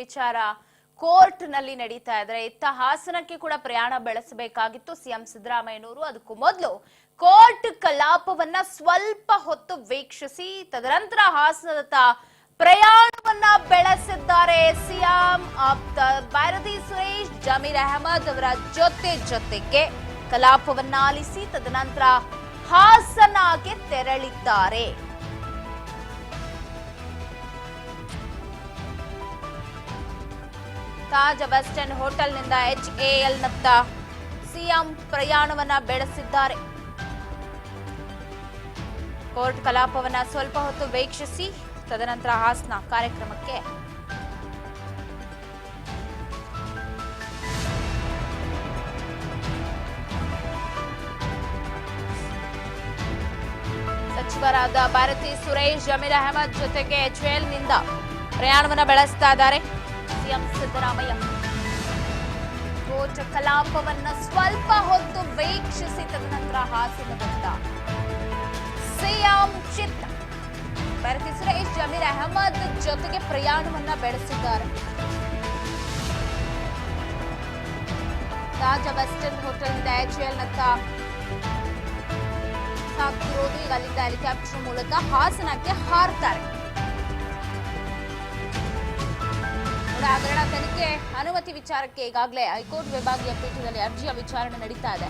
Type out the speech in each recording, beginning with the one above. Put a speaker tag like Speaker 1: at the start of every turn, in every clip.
Speaker 1: ವಿಚಾರ ಕೋರ್ಟ್ ನಲ್ಲಿ ನಡೀತಾ ಇದ್ರೆ ಇತ್ತ ಹಾಸನಕ್ಕೆ ಕೂಡ ಪ್ರಯಾಣ ಬೆಳೆಸಬೇಕಾಗಿತ್ತು ಸಿಎಂ ಸಿದ್ದರಾಮಯ್ಯನವರು. ಅದಕ್ಕೂ ಮೊದಲು ಕೋರ್ಟ್ ಕಲಾಪವನ್ನ ಸ್ವಲ್ಪ ಹೊತ್ತು ವೀಕ್ಷಿಸಿ ತದನಂತರ ಹಾಸನದತ್ತ ಪ್ರಯಾಣವನ್ನ ಬೆಳೆಸಿದ್ದಾರೆ ಸಿಎಂ. ಆಪ್ತ ಬೈರತಿ ಸುರೇಶ್ ಜಮೀರ್ ಅಹಮದ್ ಅವರ ಜೊತೆಗೆ ಕಲಾಪವನ್ನ ಆಲಿಸಿ ತದನಂತರ ಹಾಸನಕ್ಕೆ ತೆರಳಿದ್ದಾರೆ. ತಾಜ್ ವೆಸ್ಟರ್ನ್ ಹೋಟೆಲ್ನಿಂದ HAL ನತ್ತ ಸಿಎಂ ಪ್ರಯಾಣವನ್ನ ಬೆಳೆಸಿದ್ದಾರೆ. ಕೋರ್ಟ್ ಕಲಾಪವನ್ನ ಸ್ವಲ್ಪ ಹೊತ್ತು ವೀಕ್ಷಿಸಿ ತದನಂತರ ಹಾಸನ ಕಾರ್ಯಕ್ರಮಕ್ಕೆ ಸಚಿವರಾದ ಭಾರತಿ ಸುರೇಶ್ ಜಮೀರ್ ಅಹಮದ್ ಜೊತೆಗೆ HAL ನಿಂದ ಪ್ರಯಾಣವನ್ನ ಬೆಳೆಸ್ತಾ ಇದ್ದಾರೆ ಸಿಎಂ ಸಿದ್ದರಾಮಯ್ಯ. ಕೋರ್ಟ್ ಕಲಾಪವನ್ನ ಸ್ವಲ್ಪ ಹೊತ್ತು ವೀಕ್ಷಿಸಿ ತದನಂತರ ಹಾಸನದತ್ತ ಸಿಎಂ ಚಿತ್ತ ಭಾರತಿ ಸುರೇಶ್ ಜಮೀರ್ ಅಹಮದ್ ಜೊತೆಗೆ ಪ್ರಯಾಣವನ್ನ ಬೆಳೆಸಿದ್ದಾರೆ. ತಾಜ್ ವೆಸ್ಟರ್ನ್ ಹೋಟೆಲ್ನಿಂದ HAL ನತ್ತ ಸಾಗ್ತಿರೋದು. ಈಗ ಅಲ್ಲಿಂದ ಹೆಲಿಕಾಪ್ಟರ್ ಮೂಲಕ ಹಾಸನಕ್ಕೆ ಹಾರ್ತಾರೆ. ಹಗರಣ ತನಿಖೆ ಅನುಮತಿ ವಿಚಾರಕ್ಕೆ ಈಗಾಗಲೇ ಹೈಕೋರ್ಟ್ ವಿಭಾಗೀಯ ಪೀಠದಲ್ಲಿ ಅರ್ಜಿಯ ವಿಚಾರಣೆ ನಡೀತಾ ಇದೆ.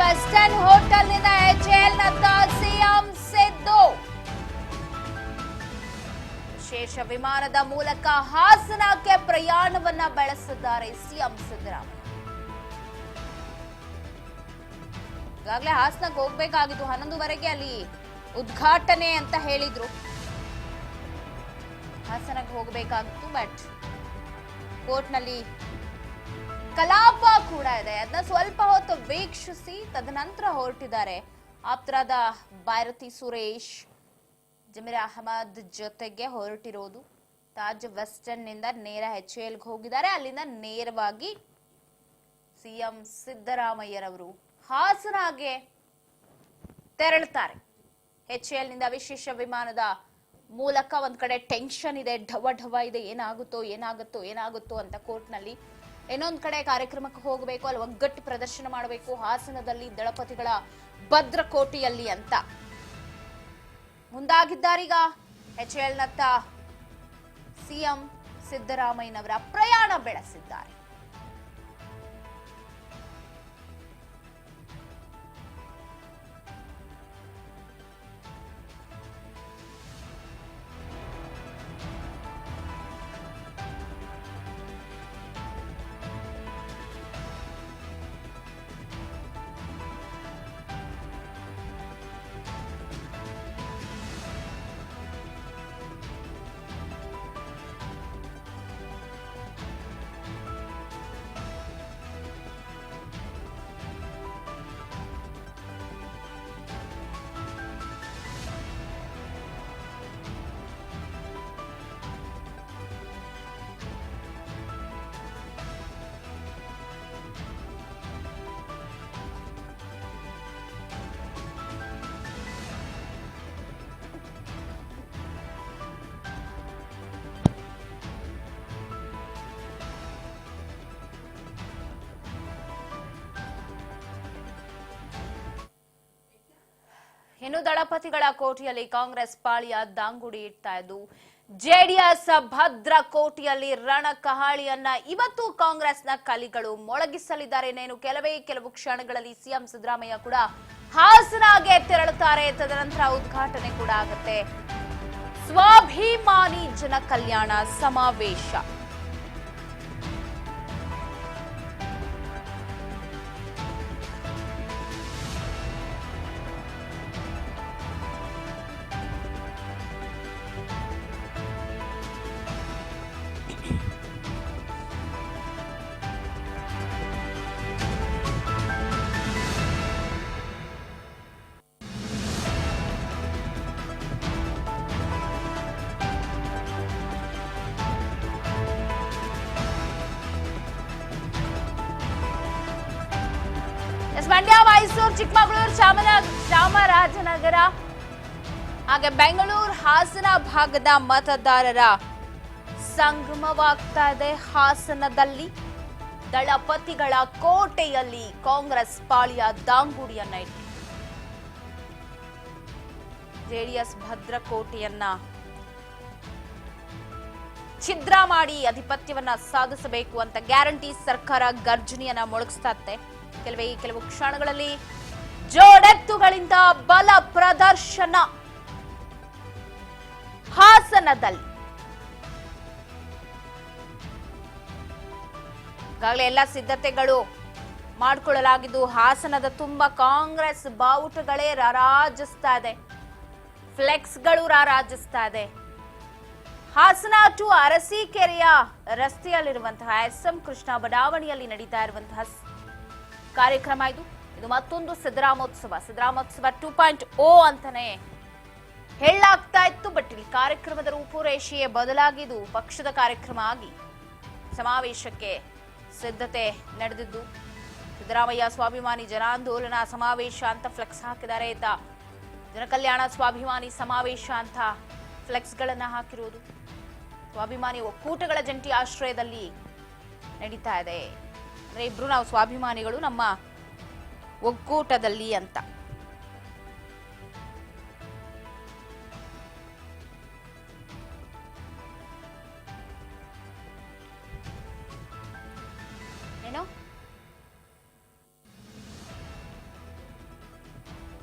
Speaker 1: ವೆಸ್ಟರ್ನ್ ಹೋಟೆಲ್ನಿಂದ HAL ನತ್ತ ಸಿಎಂ ಸಿದ್ದು ವಿಶೇಷ ವಿಮಾನದ ಮೂಲಕ ಹಾಸನಕ್ಕೆ ಪ್ರಯಾಣವನ್ನ ಬೆಳೆಸಿದ್ದಾರೆ ಸಿಎಂ ಸಿದ್ದರಾಮಯ್ಯ. ಈಗಾಗಲೇ ಹಾಸನಕ್ಕೆ ಹೋಗ್ಬೇಕಾಗಿತ್ತು, 11:30ಗೆ ಅಲ್ಲಿ ಉದ್ಘಾಟನೆ ಅಂತ ಹೇಳಿದ್ರು. ಹಾಸನಕ್ಕೆ ಹೋಗಬೇಕಾಗಿತ್ತು, ಬಟ್ ಕೋರ್ಟ್ನಲ್ಲಿ ಕಲಾಪ ಕೂಡ ಇದೆ. ಅದನ್ನ ಸ್ವಲ್ಪ ಹೊತ್ತು ವೀಕ್ಷಿಸಿ ತದನಂತರ ಹೊರಟಿದ್ದಾರೆ. ಆಪ್ತರಾದ ಬೈರತಿ ಸುರೇಶ್ ಜಮೀರ್ ಅಹಮದ್ ಜೊತೆಗೆ ಹೊರಟಿರೋದು. ತಾಜ್ ವೆಸ್ಟರ್ನ್ ನಿಂದ ನೇರ HAL ಹೋಗಿದ್ದಾರೆ. ಅಲ್ಲಿಂದ ನೇರವಾಗಿ ಸಿಎಂ ಸಿದ್ದರಾಮಯ್ಯರವರು ಹಾಸನಗೆ ತೆರಳುತ್ತಾರೆ. HAL ನಿಂದ ವಿಶೇಷ ವಿಮಾನದ ಮೂಲಕ ಒಂದ್ ಕಡೆ ಟೆನ್ಷನ್ ಇದೆ, ಢವ ಇದೆ, ಏನಾಗುತ್ತೋ ಅಂತ ಕೋರ್ಟ್ನಲ್ಲಿ. ಇನ್ನೊಂದ್ ಕಡೆ ಕಾರ್ಯಕ್ರಮಕ್ಕೆ ಹೋಗಬೇಕು, ಅಲ್ಲಿ ಒಗ್ಗಟ್ಟು ಪ್ರದರ್ಶನ ಮಾಡಬೇಕು ಹಾಸನದಲ್ಲಿ ದಳಪತಿಗಳ ಭದ್ರಕೋಟೆಯಲ್ಲಿ ಅಂತ ಮುಂದಾಗಿದ್ದಾರೀಗ. HAL ನತ್ತ ಸಿಎಂ ಸಿದ್ದರಾಮಯ್ಯನವರ ಪ್ರಯಾಣ ಬೆಳೆಸಿದ್ದಾರೆ. ಇನ್ನು ದಳಪತಿಗಳ ಕೋಟೆಯಲ್ಲಿ ಕಾಂಗ್ರೆಸ್ ಪಾಳಿಯ ದಾಂಗುಡಿ ಇಡ್ತಾ ಇದ್ದು ಜೆಡಿಎಸ್ ಭದ್ರಕೋಟೆಯಲ್ಲಿ ರಣಕಹಾಳಿಯನ್ನ ಇವತ್ತು ಕಾಂಗ್ರೆಸ್ನ ಕಲಿಗಳು ಮೊಳಗಿಸಲಿದ್ದಾರೆ. ಕೆಲವು ಕ್ಷಣಗಳಲ್ಲಿ ಸಿಎಂ ಸಿದ್ದರಾಮಯ್ಯ ಕೂಡ ಹಾಸನಗೆ ತೆರಳುತ್ತಾರೆ. ತದನಂತರ ಉದ್ಘಾಟನೆ ಕೂಡ ಆಗುತ್ತೆ. ಸ್ವಾಭಿಮಾನಿ ಜನ ಕಲ್ಯಾಣ ಸಮಾವೇಶ. ಮಂಡ್ಯ, ಮೈಸೂರು, ಚಿಕ್ಕಮಗಳೂರು, ಚಾಮರಾಜನಗರ ಹಾಗೆ ಬೆಂಗಳೂರು, ಹಾಸನ ಭಾಗದ ಮತದಾರರ ಸಂಗಮವಾಗ್ತಾ ಇದೆ. ಹಾಸನದಲ್ಲಿ ದಳಪತಿಗಳ ಕೋಟೆಯಲ್ಲಿ ಕಾಂಗ್ರೆಸ್ ಪಾಳ್ಯ ದಾಂಗುಡಿಯನ್ನ ಇಟ್ಟು ಜೆಡಿಎಸ್ ಭದ್ರಕೋಟೆಯನ್ನ ಛಿದ್ರ ಮಾಡಿ ಅಧಿಪತ್ಯವನ್ನ ಸಾಧಿಸಬೇಕು ಅಂತ ಗ್ಯಾರಂಟಿ ಸರ್ಕಾರ ಗರ್ಜನೆಯನ್ನ ಮೊಳಗಿಸ್ತಾ ಇದೆ. ಕೆಲವು ಕ್ಷಣಗಳಲ್ಲಿ ಜೋಡೆತ್ತುಗಳಿಂದ ಬಲ ಪ್ರದರ್ಶನ ಹಾಸನದಲ್ಲಿ. ಈಗಾಗಲೇ ಎಲ್ಲ ಸಿದ್ಧತೆಗಳು ಮಾಡಿಕೊಳ್ಳಲಾಗಿದ್ದು ಹಾಸನದ ತುಂಬಾ ಕಾಂಗ್ರೆಸ್ ಬಾವುಟಗಳೇ ರಾರಾಜಿಸ್ತಾ ಇದೆ, ಫ್ಲೆಕ್ಸ್ಗಳು ರಾರಾಜಿಸ್ತಾ ಇದೆ. ಹಾಸನ ಟು ಅರಸೀಕೆರೆಯ ರಸ್ತೆಯಲ್ಲಿರುವಂತಹ SM ಕೃಷ್ಣ ಬಡಾವಣೆಯಲ್ಲಿ ನಡೀತಾ ಇರುವಂತಹ ಕಾರ್ಯಕ್ರಮ ಇದು ಮತ್ತೊಂದು ಸಿದ್ದರಾಮೋತ್ಸವ 2.0 ಅಂತಾನೆ ಹೇಳಲಾಗ್ತಾ ಇತ್ತು. ಬಟ್ ಇಲ್ಲಿ ಕಾರ್ಯಕ್ರಮದ ರೂಪುರೇಷೆಯೇ ಬದಲಾಗಿದ್ದು ಪಕ್ಷದ ಕಾರ್ಯಕ್ರಮ ಆಗಿ ಸಮಾವೇಶಕ್ಕೆ ಸಿದ್ಧತೆ ನಡೆದಿದ್ದು. ಸಿದ್ದರಾಮಯ್ಯ ಸ್ವಾಭಿಮಾನಿ ಜನಾಂದೋಲನ ಸಮಾವೇಶ ಅಂತ ಫ್ಲೆಕ್ಸ್ ಹಾಕಿದ್ದಾರೆ. ಜನಕಲ್ಯಾಣ ಸ್ವಾಭಿಮಾನಿ ಸಮಾವೇಶ ಅಂತ ಫ್ಲೆಕ್ಸ್ ಗಳನ್ನ ಹಾಕಿರುವುದು ಸ್ವಾಭಿಮಾನಿ ಒಕ್ಕೂಟಗಳ ಜಂಟಿ ಆಶ್ರಯದಲ್ಲಿ ನಡೀತಾ ಇದೆ. ಅಂದ್ರೆ ಇಬ್ರು ನಾವು ಸ್ವಾಭಿಮಾನಿಗಳು ನಮ್ಮ ಒಕ್ಕೂಟದಲ್ಲಿ ಅಂತ. ಏನು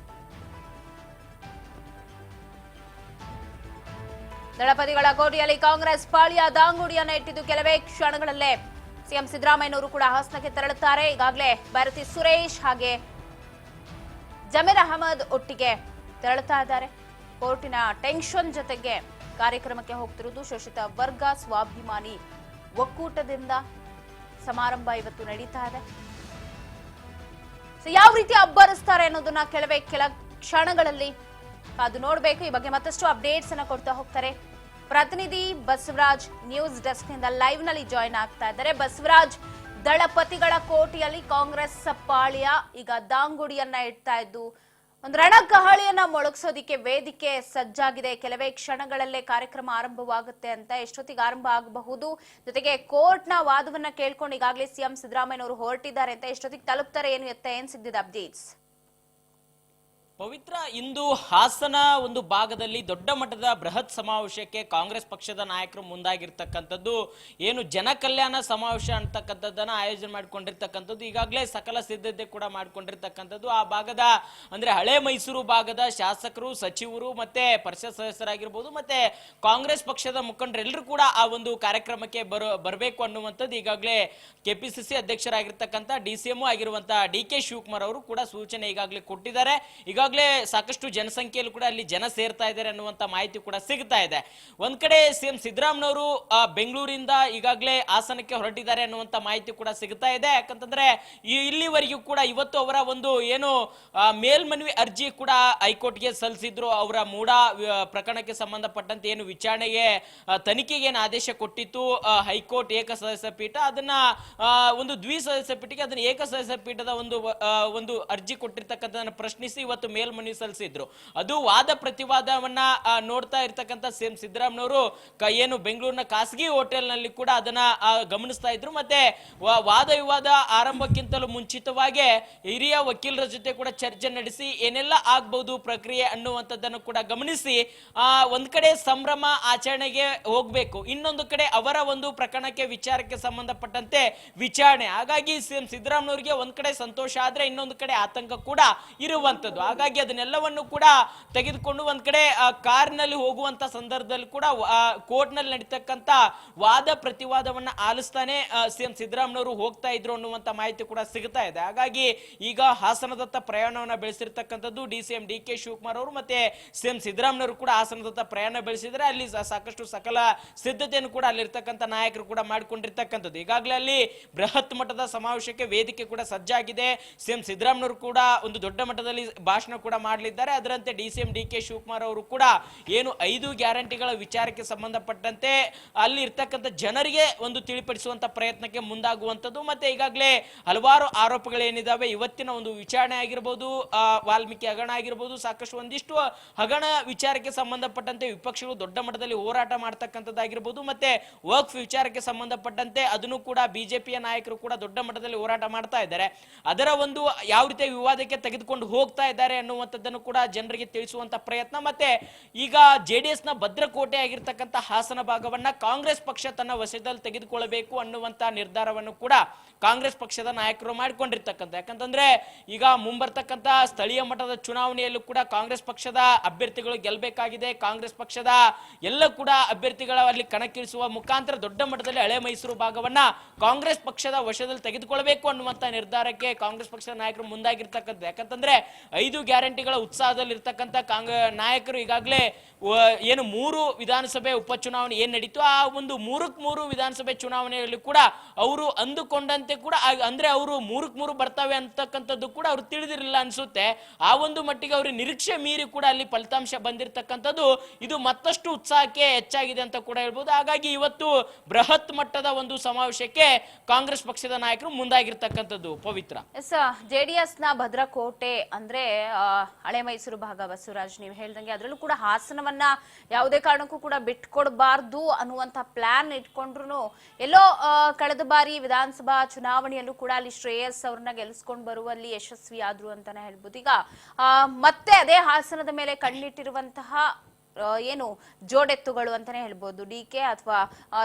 Speaker 1: ದಳಪತಿಗಳ ಕೋಟೆಯಲ್ಲಿ ಕಾಂಗ್ರೆಸ್ ಪಾಳ್ಯ ದಾಂಗುಡಿಯನ್ನ ಇಟ್ಟಿದ್ದು ಕೆಲವೇ ಕ್ಷಣಗಳಲ್ಲೇ ಸಿಎಂ ಸಿದ್ದರಾಮಯ್ಯನವರು ಕೂಡ ಹಾಸನಕ್ಕೆ ತೆರಳುತ್ತಾರೆ. ಈಗಾಗಲೇ ಭಾರತಿ ಸುರೇಶ್ ಹಾಗೆ ಜಮೀರ್ ಅಹಮದ್ ಒಟ್ಟಿಗೆ ತೆರಳುತ್ತಾ ಇದ್ದಾರೆ. ಕೋರ್ಟಿನ ಟೆನ್ಷನ್ ಜೊತೆಗೆ ಕಾರ್ಯಕ್ರಮಕ್ಕೆ ಹೋಗ್ತಿರುವುದು ಶೋಷಿತ ವರ್ಗ ಸ್ವಾಭಿಮಾನಿ ಒಕ್ಕೂಟದಿಂದ ಸಮಾರಂಭ ಇವತ್ತು ನಡೀತಾ ಇದೆ. ಯಾವ ರೀತಿ ಅಬ್ಬರಿಸ್ತಾರೆ ಅನ್ನೋದನ್ನ ಕೆಲ ಕ್ಷಣಗಳಲ್ಲಿ ಕಾದು ನೋಡಬೇಕು. ಈ ಬಗ್ಗೆ ಮತ್ತಷ್ಟು ಅಪ್ಡೇಟ್ಸ್ ಅನ್ನ ಕೊಡ್ತಾ ಹೋಗ್ತಾರೆ ಪ್ರತಿನಿಧಿ ಬಸವರಾಜ್. ನ್ಯೂಸ್ ಡೆಸ್ಕ್ ನಿಂದ ಲೈವ್ ನಲ್ಲಿ ಜಾಯಿನ್ ಆಗ್ತಾ ಇದ್ದಾರೆ. ಬಸವರಾಜ್, ದಳಪತಿಗಳ ಕೋಟೆಯಲ್ಲಿ ಕಾಂಗ್ರೆಸ್ ಪಾಳ್ಯ ಈಗ ದಾಂಗುಡಿಯನ್ನ ಇಡ್ತಾ ಇದ್ದು ಒಂದು ರಣಕಹಳಿಯನ್ನ ಮೊಳಗಿಸೋದಿಕ್ಕೆ ವೇದಿಕೆ ಸಜ್ಜಾಗಿದೆ. ಕೆಲವೇ ಕ್ಷಣಗಳಲ್ಲೇ ಕಾರ್ಯಕ್ರಮ ಆರಂಭವಾಗುತ್ತೆ ಅಂತ. ಎಷ್ಟೊತ್ತಿಗೆ ಆರಂಭ ಆಗಬಹುದು, ಜೊತೆಗೆ ಕೋರ್ಟ್ನ ವಾದವನ್ನ ಕೇಳ್ಕೊಂಡು ಈಗಾಗಲೇ ಸಿಎಂ ಸಿದ್ದರಾಮಯ್ಯನವರು ಹೊರಟಿದ್ದಾರೆ ಅಂತ. ಎಷ್ಟೊತ್ತಿಗೆ ತಲುಪ್ತಾರೆ, ಏನ್ ಸಿಗ್ತಿದೆ ಅಪ್ಡೇಟ್ಸ್?
Speaker 2: ಪವಿತ್ರ, ಇಂದು ಹಾಸನ ಒಂದು ಭಾಗದಲ್ಲಿ ದೊಡ್ಡ ಮಟ್ಟದ ಬೃಹತ್ ಸಮಾವೇಶಕ್ಕೆ ಕಾಂಗ್ರೆಸ್ ಪಕ್ಷದ ನಾಯಕರು ಮುಂದಾಗಿರ್ತಕ್ಕಂಥದ್ದು. ಏನು ಜನಕಲ್ಯಾಣ ಸಮಾವೇಶ ಅಂತಕ್ಕಂಥದ್ದನ್ನ ಆಯೋಜನೆ ಮಾಡಿಕೊಂಡಿರ್ತಕ್ಕಂಥದ್ದು. ಈಗಾಗಲೇ ಸಕಲ ಸಿದ್ಧತೆ ಕೂಡ ಮಾಡಿಕೊಂಡಿರ್ತಕ್ಕಂಥದ್ದು. ಆ ಭಾಗದ ಅಂದ್ರೆ ಹಳೆ ಮೈಸೂರು ಭಾಗದ ಶಾಸಕರು, ಸಚಿವರು ಮತ್ತೆ ಪರಿಷತ್ ಸದಸ್ಯರಾಗಿರ್ಬೋದು ಮತ್ತೆ ಕಾಂಗ್ರೆಸ್ ಪಕ್ಷದ ಮುಖಂಡರೆಲ್ಲರೂ ಕೂಡ ಆ ಒಂದು ಕಾರ್ಯಕ್ರಮಕ್ಕೆ ಬರಬೇಕು ಅನ್ನುವಂಥದ್ದು ಈಗಾಗಲೇ ಕೆಪಿಸಿಸಿ ಅಧ್ಯಕ್ಷರಾಗಿರ್ತಕ್ಕಂಥ DCM ಆಗಿರುವಂತಹ DK ಶಿವಕುಮಾರ್ ಅವರು ಕೂಡ ಸೂಚನೆ ಈಗಾಗಲೇ ಕೊಟ್ಟಿದ್ದಾರೆ. ಈಗಾಗಲೇ ಸಾಕಷ್ಟು ಜನಸಂಖ್ಯೆಯಲ್ಲಿ ಕೂಡ ಅಲ್ಲಿ ಜನ ಸೇರ್ತಾ ಇದ್ದಾರೆ ಅನ್ನುವಂತ ಮಾಹಿತಿ ಕೂಡ ಸಿಗ್ತಾ ಇದೆ. ಒಂದ್ ಕಡೆ ಸಿಎಂ ಸಿದ್ದರಾಮಯ್ಯನವರು ಬೆಂಗಳೂರಿಂದ ಈಗಾಗಲೇ ಹಾಸನಕ್ಕೆ ಹೊರಟಿದ್ದಾರೆ ಅನ್ನುವಂತ ಮಾಹಿತಿ ಕೂಡ ಸಿಗ್ತಾ ಇದೆ. ಯಾಕಂತಂದ್ರೆ ಇಲ್ಲಿವರೆಗೂ ಕೂಡ ಇವತ್ತು ಅವರ ಒಂದು ಏನು ಮೇಲ್ಮನವಿ ಅರ್ಜಿ ಕೂಡ ಹೈಕೋರ್ಟ್ಗೆ ಸಲ್ಲಿಸಿದ್ರು. ಅವರ ಮೂಡ ಪ್ರಕರಣಕ್ಕೆ ಸಂಬಂಧಪಟ್ಟಂತೆ ಏನು ವಿಚಾರಣೆಗೆ ತನಿಖೆಗೆ ಏನು ಆದೇಶ ಕೊಟ್ಟಿತ್ತು ಹೈಕೋರ್ಟ್ ಏಕಸದಸ್ಯ ಪೀಠ, ಅದನ್ನ ಒಂದು ದ್ವಿಸದಸ್ಯ ಪೀಠಕ್ಕೆ ಅದನ್ನ ಏಕಸದಸ್ಯ ಪೀಠದ ಒಂದು ಅರ್ಜಿ ಕೊಟ್ಟಿರ್ತಕ್ಕಂಥದನ್ನ ಪ್ರಶ್ನಿಸಿ ಇವತ್ತು ಮೇಲ್ಮನವಿ ಸಲ್ಲಿಸಿದ್ರು. ಅದು ವಾದ ಪ್ರತಿವಾದವನ್ನ ನೋಡ್ತಾ ಇರ್ತಕ್ಕಂಥ ಸಿಎಂ ಸಿದ್ದರಾಮಯ್ಯನವರು ಏನು ಬೆಂಗಳೂರಿನ ಖಾಸಗಿ ಹೋಟೆಲ್ ನಲ್ಲಿ ಕೂಡ ಅದನ್ನ ಗಮನಿಸ್ತಾ ಇದ್ರು. ಮತ್ತೆ ವಾದ ವಿವಾದ ಆರಂಭಕ್ಕಿಂತಲೂ ಮುಂಚಿತವಾಗಿ ಹಿರಿಯ ವಕೀಲರ ಜೊತೆ ಕೂಡ ಚರ್ಚೆ ನಡೆಸಿ ಏನೆಲ್ಲ ಆಗ್ಬಹುದು ಪ್ರಕ್ರಿಯೆ ಅನ್ನುವಂಥದ್ದನ್ನು ಕೂಡ ಗಮನಿಸಿ ಒಂದ್ ಕಡೆ ಸಂಭ್ರಮ ಆಚರಣೆಗೆ ಹೋಗ್ಬೇಕು, ಇನ್ನೊಂದು ಕಡೆ ಅವರ ಒಂದು ಪ್ರಕರಣಕ್ಕೆ ವಿಚಾರಕ್ಕೆ ಸಂಬಂಧಪಟ್ಟಂತೆ ವಿಚಾರಣೆ. ಹಾಗಾಗಿ ಸಿಎಂ ಸಿದ್ದರಾಮಯ್ಯನವರಿಗೆ ಒಂದ್ ಕಡೆ ಸಂತೋಷ ಆದ್ರೆ ಇನ್ನೊಂದು ಕಡೆ ಆತಂಕ ಕೂಡ ಇರುವಂತದ್ದು. ಹಾಗಾಗಿ ಹಾಗಾಗಿ ಅದನ್ನೆಲ್ಲವನ್ನು ಕೂಡ ತೆಗೆದುಕೊಂಡು ಒಂದ್ ಕಡೆ ಕಾರಿನಲ್ಲಿ ಹೋಗುವಂತ ಸಂದರ್ಭದಲ್ಲಿ ಕೂಡ ಕೋರ್ಟ್ ನಲ್ಲಿ ನಡೀತಕ್ಕಂತ ವಾದ ಪ್ರತಿವಾದವನ್ನ ಆಲಿಸ್ತಾನೆ ಸಿಎಂ ಸಿದ್ದರಾಮಯ್ಯವರು ಹೋಗ್ತಾ ಇದ್ರು ಅನ್ನುವಂತ ಮಾಹಿತಿ ಕೂಡ ಸಿಗ್ತಾ ಇದೆ. ಹಾಗಾಗಿ ಈಗ ಹಾಸನದತ್ತ ಪ್ರಯಾಣವನ್ನ ಬೆಳೆಸಿರ್ತಕ್ಕಂಥದ್ದು ಡಿಸಿಎಂ ಡಿ.ಕೆ. ಶಿವಕುಮಾರ್ ಅವರು ಮತ್ತೆ ಸಿಎಂ ಸಿದ್ದರಾಮಯ್ಯವರು ಕೂಡ ಹಾಸನದತ್ತ ಪ್ರಯಾಣ ಬೆಳೆಸಿದ್ರೆ ಅಲ್ಲಿ ಸಾಕಷ್ಟು ಸಕಲ ಸಿದ್ಧತೆಯನ್ನು ಕೂಡ ಅಲ್ಲಿರ್ತಕ್ಕಂಥ ನಾಯಕರು ಕೂಡ ಮಾಡಿಕೊಂಡಿರ್ತಕ್ಕಂಥದ್ದು. ಈಗಾಗಲೇ ಅಲ್ಲಿ ಬೃಹತ್ ಮಟ್ಟದ ಸಮಾವೇಶಕ್ಕೆ ವೇದಿಕೆ ಕೂಡ ಸಜ್ಜಾಗಿದೆ. ಸಿಎಂ ಸಿದ್ದರಾಮಯ್ಯವರು ಕೂಡ ಒಂದು ದೊಡ್ಡ ಮಟ್ಟದಲ್ಲಿ ಭಾಷಣ ಕೂಡ ಮಾಡಲಿದ್ದಾರೆ. ಅದರಂತೆ ಡಿಸಿಎಂ ಡಿ.ಕೆ. ಶಿವಕುಮಾರ್ ಅವರು ಕೂಡ ಏನು 5 ಗ್ಯಾರಂಟಿಗಳ ವಿಚಾರಕ್ಕೆ ಸಂಬಂಧಪಟ್ಟಂತೆ ಅಲ್ಲಿ ಇರ್ತಕ್ಕಂಥ ಜನರಿಗೆ ಒಂದು ತಿಳಿಪಡಿಸುವಂತ ಪ್ರಯತ್ನಕ್ಕೆ ಮುಂದಾಗುವಂತದ್ದು. ಮತ್ತೆ ಈಗಾಗಲೇ ಹಲವಾರು ಆರೋಪಗಳೇನಿದಾವೆ, ಇವತ್ತಿನ ಒಂದು ವಿಚಾರಣೆ ಆಗಿರ್ಬೋದು, ವಾಲ್ಮೀಕಿ ಹಗರಣ ಆಗಿರ್ಬೋದು, ಸಾಕಷ್ಟು ಒಂದಿಷ್ಟು ಹಗರಣ ವಿಚಾರಕ್ಕೆ ಸಂಬಂಧಪಟ್ಟಂತೆ ವಿಪಕ್ಷಗಳು ದೊಡ್ಡ ಮಟ್ಟದಲ್ಲಿ ಹೋರಾಟ ಮಾಡ್ತಕ್ಕಂಥದ್ದಾಗಿರ್ಬೋದು, ಮತ್ತೆ ವಕ್ಫ್ ವಿಚಾರಕ್ಕೆ ಸಂಬಂಧಪಟ್ಟಂತೆ ಅದನ್ನು ಕೂಡ ಬಿಜೆಪಿಯ ನಾಯಕರು ಕೂಡ ದೊಡ್ಡ ಮಟ್ಟದಲ್ಲಿ ಹೋರಾಟ ಮಾಡ್ತಾ ಇದ್ದಾರೆ. ಅದರ ಒಂದು ಯಾವ ರೀತಿಯ ವಿವಾದಕ್ಕೆ ತೆಗೆದುಕೊಂಡು ಹೋಗ್ತಾ ಇದ್ದಾರೆ ಅನ್ನುವಂಥದ್ದನ್ನು ಕೂಡ ಜನರಿಗೆ ತಿಳಿಸುವಂತ ಪ್ರಯತ್ನ. ಮತ್ತೆ ಈಗ ಜೆಡಿಎಸ್ ನ ಭದ್ರಕೋಟೆ ಆಗಿರ್ತಕ್ಕಂಥ ಹಾಸನ ಭಾಗವನ್ನ ಕಾಂಗ್ರೆಸ್ ಪಕ್ಷ ತನ್ನ ವಶದಲ್ಲಿ ತೆಗೆದುಕೊಳ್ಳಬೇಕು ಅನ್ನುವಂತ ನಿರ್ಧಾರವನ್ನು ಕೂಡ ಕಾಂಗ್ರೆಸ್ ಪಕ್ಷದ ನಾಯಕರು ಮಾಡಿಕೊಂಡಿರ್ತಕ್ಕಂಥ. ಯಾಕಂತಂದ್ರೆ ಈಗ ಮುಂಬರ್ತಕ್ಕಂಥ ಸ್ಥಳೀಯ ಮಟ್ಟದ ಚುನಾವಣೆಯಲ್ಲೂ ಕೂಡ ಕಾಂಗ್ರೆಸ್ ಪಕ್ಷದ ಅಭ್ಯರ್ಥಿಗಳು ಗೆಲ್ಲಬೇಕಾಗಿದೆ. ಕಾಂಗ್ರೆಸ್ ಪಕ್ಷದ ಎಲ್ಲ ಕೂಡ ಅಭ್ಯರ್ಥಿಗಳ ಅಲ್ಲಿ ಕಣಕ್ಕಿಳಿಸುವ ಮುಖಾಂತರ ದೊಡ್ಡ ಮಟ್ಟದಲ್ಲಿ ಹಳೆ ಮೈಸೂರು ಭಾಗವನ್ನ ಕಾಂಗ್ರೆಸ್ ಪಕ್ಷದ ವಶದಲ್ಲಿ ತೆಗೆದುಕೊಳ್ಳಬೇಕು ಅನ್ನುವಂತ ನಿರ್ಧಾರಕ್ಕೆ ಕಾಂಗ್ರೆಸ್ ಪಕ್ಷದ ನಾಯಕರು ಮುಂದಾಗಿರ್ತಕ್ಕಂಥ. ಯಾಕಂತಂದ್ರೆ 5 ಗ್ಯಾರಂಟಿಗಳ ಉತ್ಸಾಹದಲ್ಲಿ ಇರ್ತಕ್ಕಂಥ ನಾಯಕರು ಈಗಾಗಲೇ ಏನು 3 ವಿಧಾನಸಭೆ ಉಪಚುನಾವಣೆ ಏನ್ ನಡೀತು, ಆ ಒಂದು 3 ವಿಧಾನಸಭೆ ಚುನಾವಣೆಯಲ್ಲಿ ಕೂಡ ಅವರು ಅಂದುಕೊಂಡಂತೆ ಕೂಡ ಅಂದ್ರೆ ಅವರು 3 ಬರ್ತವೆ ಅಂತಕ್ಕಂಥದ್ದು ಕೂಡ ಅವ್ರು ತಿಳಿದಿರಲಿಲ್ಲ ಅನ್ಸುತ್ತೆ. ಆ ಒಂದು ಮಟ್ಟಿಗೆ ಅವ್ರ ನಿರೀಕ್ಷೆ ಮೀರಿ ಕೂಡ ಅಲ್ಲಿ ಫಲಿತಾಂಶ ಬಂದಿರತಕ್ಕಂಥದ್ದು ಇದು ಮತ್ತಷ್ಟು ಉತ್ಸಾಹಕ್ಕೆ ಹೆಚ್ಚಾಗಿದೆ ಅಂತ ಕೂಡ ಹೇಳ್ಬೋದು. ಹಾಗಾಗಿ ಇವತ್ತು ಬೃಹತ್ ಮಟ್ಟದ ಒಂದು ಸಮಾವೇಶಕ್ಕೆ ಕಾಂಗ್ರೆಸ್ ಪಕ್ಷದ ನಾಯಕರು ಮುಂದಾಗಿರ್ತಕ್ಕಂಥದ್ದು. ಪವಿತ್ರ,
Speaker 1: ಜೆಡಿಎಸ್ ನ ಭದ್ರಕೋಟೆ ಅಂದ್ರೆ ಹಳೆ ಮೈಸೂರು ಭಾಗ. ಬಸವರಾಜ್, ನೀವು ಹೇಳ್ದಂಗೆ ಅದರಲ್ಲೂ ಕೂಡ ಹಾಸನವನ್ನ ಯಾವುದೇ ಕಾರಣಕ್ಕೂ ಕೂಡ ಬಿಟ್ಕೊಡ್ಬಾರ್ದು ಅನ್ನುವಂತ ಪ್ಲಾನ್ ಇಟ್ಕೊಂಡ್ರು ಎಲ್ಲೋ ಕಳೆದ ಬಾರಿ ವಿಧಾನಸಭಾ ಚುನಾವಣೆಯಲ್ಲೂ ಕೂಡ ಅಲ್ಲಿ ಶ್ರೇಯಸ್ ಅವ್ರನ್ನ ಗೆಲ್ಸ್ಕೊಂಡ್ ಬರುವಲ್ಲಿ ಯಶಸ್ವಿ ಆದ್ರು ಅಂತಾನೆ ಹೇಳ್ಬೋದು. ಈಗ ಮತ್ತೆ ಅದೇ ಹಾಸನದ ಮೇಲೆ ಕಣ್ಣಿಟ್ಟಿರುವಂತಹ ಏನು ಜೋಡೆತ್ತುಗಳು ಅಂತಾನೆ ಹೇಳ್ಬೋದು, ಡಿ.ಕೆ. ಅಥವಾ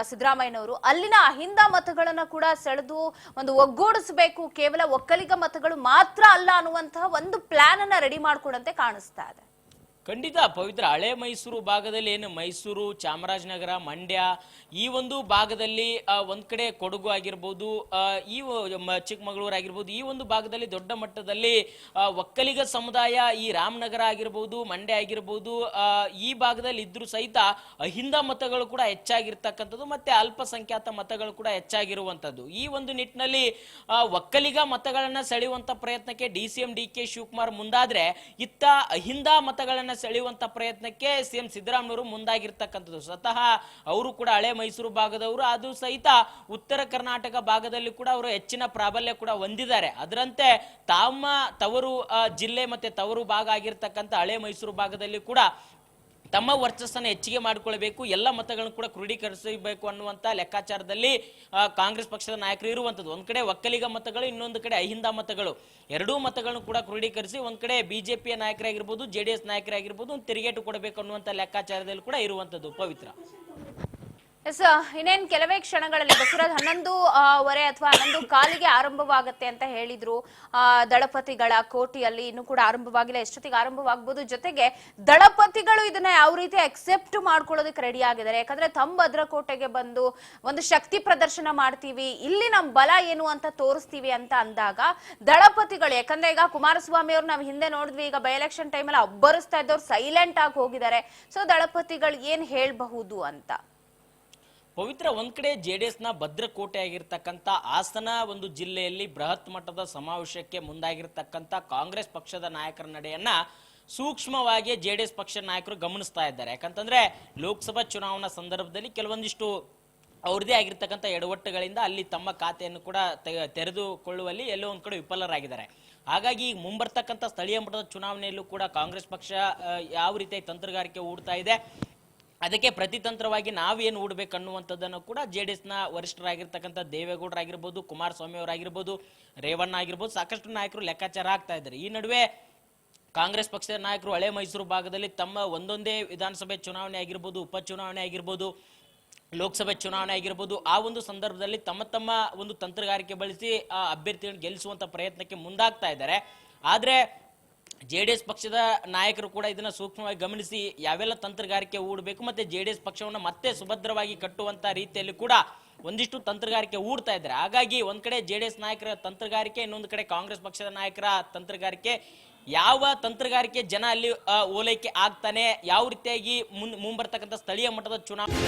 Speaker 1: ಸಿದ್ದರಾಮಯ್ಯನವರು ಅಲ್ಲಿನ ಅಹಿಂದ ಮತಗಳನ್ನ ಕೂಡ ಸೆಳೆದು ಒಂದು ಒಗ್ಗೂಡಿಸಬೇಕು, ಕೇವಲ ಒಕ್ಕಲಿಗ ಮತಗಳು ಮಾತ್ರ ಅಲ್ಲ ಅನ್ನುವಂತಹ ಒಂದು ಪ್ಲಾನ್ ಅನ್ನ ರೆಡಿ ಮಾಡ್ಕೊಡಂತೆ ಕಾಣಿಸ್ತಾ ಇದೆ.
Speaker 2: ಖಂಡಿತ ಪವಿತ್ರ, ಹಳೆ ಮೈಸೂರು ಭಾಗದಲ್ಲಿ ಏನು ಮೈಸೂರು, ಚಾಮರಾಜನಗರ, ಮಂಡ್ಯ ಈ ಒಂದು ಭಾಗದಲ್ಲಿ ಒಂದ್ ಕಡೆ ಕೊಡಗು ಆಗಿರ್ಬೋದು, ಈ ಚಿಕ್ಕಮಗಳೂರು ಆಗಿರ್ಬೋದು, ಈ ಒಂದು ಭಾಗದಲ್ಲಿ ದೊಡ್ಡ ಮಟ್ಟದಲ್ಲಿ ಒಕ್ಕಲಿಗ ಸಮುದಾಯ, ಈ ರಾಮನಗರ ಆಗಿರ್ಬೋದು, ಮಂಡ್ಯ ಆಗಿರ್ಬೋದು, ಈ ಭಾಗದಲ್ಲಿ ಇದ್ರೂ ಸಹಿತ ಅಹಿಂದ ಮತಗಳು ಕೂಡ ಹೆಚ್ಚಾಗಿರ್ತಕ್ಕಂಥದ್ದು, ಮತ್ತೆ ಅಲ್ಪಸಂಖ್ಯಾತ ಮತಗಳು ಕೂಡ ಹೆಚ್ಚಾಗಿರುವಂತದ್ದು. ಈ ಒಂದು ನಿಟ್ಟಿನಲ್ಲಿ ಒಕ್ಕಲಿಗ ಮತಗಳನ್ನ ಸೆಳೆಯುವಂತ ಪ್ರಯತ್ನಕ್ಕೆ ಡಿಸಿಎಂ ಡಿ.ಕೆ. ಶಿವಕುಮಾರ್ ಮುಂದಾದ್ರೆ, ಇತ್ತ ಅಹಿಂದ ಮತಗಳನ್ನ ಸೆಳೆಯುವಂತ ಪ್ರಯತ್ನಕ್ಕೆ ಸಿಎಂ ಸಿದ್ದರಾಮಯ್ಯವರು ಮುಂದಾಗಿರ್ತಕ್ಕಂಥದ್ದು. ಸ್ವತಃ ಅವರು ಕೂಡ ಹಳೆ ಮೈಸೂರು ಭಾಗದವರು, ಅದು ಸಹಿತ ಉತ್ತರ ಕರ್ನಾಟಕ ಭಾಗದಲ್ಲಿ ಕೂಡ ಅವರು ಹೆಚ್ಚಿನ ಪ್ರಾಬಲ್ಯ ಕೂಡ ಹೊಂದಿದ್ದಾರೆ. ಅದರಂತೆ ತಮ್ಮ ತವರು ಜಿಲ್ಲೆ ಮತ್ತೆ ತವರು ಭಾಗ ಆಗಿರ್ತಕ್ಕಂಥ ಹಳೆ ಮೈಸೂರು ಭಾಗದಲ್ಲಿ ಕೂಡ ತಮ್ಮ ವರ್ಚಸ್ಸನ್ನು ಹೆಚ್ಚಿಗೆ ಮಾಡಿಕೊಳ್ಬೇಕು, ಎಲ್ಲ ಮತಗಳನ್ನು ಕೂಡ ಕ್ರೋಢೀಕರಿಸಬೇಕು ಅನ್ನುವಂತ ಲೆಕ್ಕಾಚಾರದಲ್ಲಿ ಕಾಂಗ್ರೆಸ್ ಪಕ್ಷದ ನಾಯಕರು ಇರುವಂತದ್ದು. ಒಂದ್ ಕಡೆ ಒಕ್ಕಲಿಗ ಮತಗಳು, ಇನ್ನೊಂದು ಕಡೆ ಅಹಿಂದ ಮತಗಳು, ಎರಡೂ ಮತಗಳನ್ನು ಕೂಡ ಕ್ರೋಢೀಕರಿಸಿ ಒಂದ್ ಕಡೆ ಬಿಜೆಪಿಯ ನಾಯಕರಾಗಿರ್ಬೋದು, ಜೆಡಿಎಸ್ ನಾಯಕರಾಗಿರ್ಬೋದು ಒಂದು ತಿರುಗೇಟು ಕೊಡಬೇಕು ಅನ್ನುವಂತ ಲೆಕ್ಕಾಚಾರದಲ್ಲಿ ಕೂಡ ಇರುವಂತದ್ದು. ಪವಿತ್ರ,
Speaker 1: ಇನ್ನೇನ್ ಕೆಲವೇ ಕ್ಷಣಗಳಲ್ಲಿ ಬಸವರಾಜ್ 11:15 ಅಥವಾ 11:15 ಆರಂಭವಾಗತ್ತೆ ಅಂತ ಹೇಳಿದ್ರು. ದಳಪತಿಗಳ ಕೋಟೆಯಲ್ಲಿ ಇನ್ನೂ ಕೂಡ ಆರಂಭವಾಗಿಲ್ಲ, ಎಷ್ಟೊತ್ತಿಗೆ ಆರಂಭವಾಗಬಹುದು. ಜೊತೆಗೆ ದಳಪತಿಗಳು ಇದನ್ನ ಯಾವ ರೀತಿ ಅಕ್ಸೆಪ್ಟ್ ಮಾಡ್ಕೊಳ್ಳೋದಕ್ಕೆ ರೆಡಿ ಆಗಿದ್ದಾರೆ. ಯಾಕಂದ್ರೆ ತಮ್ಮ ಭದ್ರಕೋಟೆಗೆ ಬಂದು ಒಂದು ಶಕ್ತಿ ಪ್ರದರ್ಶನ ಮಾಡ್ತೀವಿ, ಇಲ್ಲಿ ನಮ್ ಬಲ ಏನು ಅಂತ ತೋರಿಸ್ತೀವಿ ಅಂತ ಅಂದಾಗ ದಳಪತಿಗಳು, ಯಾಕಂದ್ರೆ ಈಗ ಕುಮಾರಸ್ವಾಮಿ ಅವ್ರು ನಾವು ಹಿಂದೆ ನೋಡಿದ್ವಿ, ಈಗ ಬೈ ಎಲೆಕ್ಷನ್ ಟೈಮಲ್ಲಿ ಅಬ್ಬರಿಸ್ತಾ ಇದ್ದವ್ರು ಸೈಲೆಂಟ್ ಆಗಿ ಹೋಗಿದ್ದಾರೆ. ಸೊ ದಳಪತಿಗಳು ಏನ್ ಹೇಳ್ಬಹುದು ಅಂತ.
Speaker 2: ಪವಿತ್ರ, ಒಂದ್ ಕಡೆ ಜೆಡಿಎಸ್ ನ ಭದ್ರಕೋಟೆ ಆಗಿರ್ತಕ್ಕಂಥ ಹಾಸನ ಒಂದು ಜಿಲ್ಲೆಯಲ್ಲಿ ಬೃಹತ್ ಮಟ್ಟದ ಸಮಾವೇಶಕ್ಕೆ ಮುಂದಾಗಿರ್ತಕ್ಕಂಥ ಕಾಂಗ್ರೆಸ್ ಪಕ್ಷದ ನಾಯಕರ ನಡೆಯನ್ನ ಸೂಕ್ಷ್ಮವಾಗಿ ಜೆಡಿಎಸ್ ಪಕ್ಷದ ನಾಯಕರು ಗಮನಿಸ್ತಾ ಇದ್ದಾರೆ. ಯಾಕಂತಂದ್ರೆ ಲೋಕಸಭಾ ಚುನಾವಣಾ ಸಂದರ್ಭದಲ್ಲಿ ಕೆಲವೊಂದಿಷ್ಟು ಅವ್ರದೇ ಆಗಿರ್ತಕ್ಕಂಥ ಎಡವಟ್ಟುಗಳಿಂದ ಅಲ್ಲಿ ತಮ್ಮ ಖಾತೆಯನ್ನು ಕೂಡ ತೆರೆದುಕೊಳ್ಳುವಲ್ಲಿ ಎಲ್ಲೋ ಒಂದ್ ಕಡೆ ವಿಫಲರಾಗಿದ್ದಾರೆ. ಹಾಗಾಗಿ ಮುಂಬರ್ತಕ್ಕಂಥ ಸ್ಥಳೀಯ ಮಟ್ಟದ ಚುನಾವಣೆಯಲ್ಲೂ ಕೂಡ ಕಾಂಗ್ರೆಸ್ ಪಕ್ಷ ಯಾವ ರೀತಿಯ ತಂತ್ರಗಾರಿಕೆ ಹೂಡ್ತಾ ಇದೆ, ಅದಕ್ಕೆ ಪ್ರತಿತಂತ್ರವಾಗಿ ನಾವೇನು ಹೂಡ್ಬೇಕು ಅನ್ನುವಂಥದ್ದನ್ನು ಕೂಡ ಜೆಡಿಎಸ್ ನ ವರಿಷ್ಠರಾಗಿರ್ತಕ್ಕಂಥ ದೇವೇಗೌಡರಾಗಿರ್ಬೋದು, ಕುಮಾರಸ್ವಾಮಿ ಅವರಾಗಿರ್ಬೋದು, ರೇವಣ್ಣ ಆಗಿರ್ಬೋದು, ಸಾಕಷ್ಟು ನಾಯಕರು ಲೆಕ್ಕಾಚಾರ ಆಗ್ತಾ ಇದ್ದಾರೆ. ಈ ನಡುವೆ ಕಾಂಗ್ರೆಸ್ ಪಕ್ಷದ ನಾಯಕರು ಹಳೆ ಮೈಸೂರು ಭಾಗದಲ್ಲಿ ತಮ್ಮ ಒಂದೊಂದೇ ವಿಧಾನಸಭೆ ಚುನಾವಣೆ ಆಗಿರ್ಬೋದು, ಉಪಚುನಾವಣೆ ಆಗಿರ್ಬೋದು, ಲೋಕಸಭೆ ಚುನಾವಣೆ ಆಗಿರ್ಬೋದು, ಆ ಒಂದು ಸಂದರ್ಭದಲ್ಲಿ ತಮ್ಮ ಒಂದು ತಂತ್ರಗಾರಿಕೆ ಬಳಸಿ ಆ ಅಭ್ಯರ್ಥಿಗಳನ್ನು ಗೆಲ್ಲಿಸುವಂತ ಪ್ರಯತ್ನಕ್ಕೆ ಮುಂದಾಗ್ತಾ ಇದ್ದಾರೆ. ಆದ್ರೆ JDS ಪಕ್ಷದ ನಾಯಕರು ಕೂಡ ಇದನ್ನ ಸೂಕ್ಷ್ಮವಾಗಿ ಗಮನಿಸಿ ಯಾವೆಲ್ಲ ತಂತ್ರಗಾರಿಕೆ ಹೂಡಬೇಕು ಮತ್ತೆ JDS ಪಕ್ಷವನ್ನು ಮತ್ತೆ ಸುಭದ್ರವಾಗಿ ಕಟ್ಟುವಂತ ರೀತಿಯಲ್ಲಿ ಕೂಡ ಒಂದಿಷ್ಟು ತಂತ್ರಗಾರಿಕೆ ಹೂಡ್ತಾ ಇದ್ದಾರೆ. ಹಾಗಾಗಿ ಒಂದ್ ಕಡೆ JDS ನಾಯಕರ ತಂತ್ರಗಾರಿಕೆ, ಇನ್ನೊಂದು ಕಡೆ ಕಾಂಗ್ರೆಸ್ ಪಕ್ಷದ ನಾಯಕರ ತಂತ್ರಗಾರಿಕೆ. ಯಾವ ತಂತ್ರಗಾರಿಕೆ ಜನ ಅಲ್ಲಿ ಓಲೈಕೆ ಆಗ್ತಾನೆ, ಯಾವ ರೀತಿಯಾಗಿ ಮುಂಬರ್ತಕ್ಕಂಥ ಸ್ಥಳೀಯ ಮಟ್ಟದ ಚುನಾವಣೆ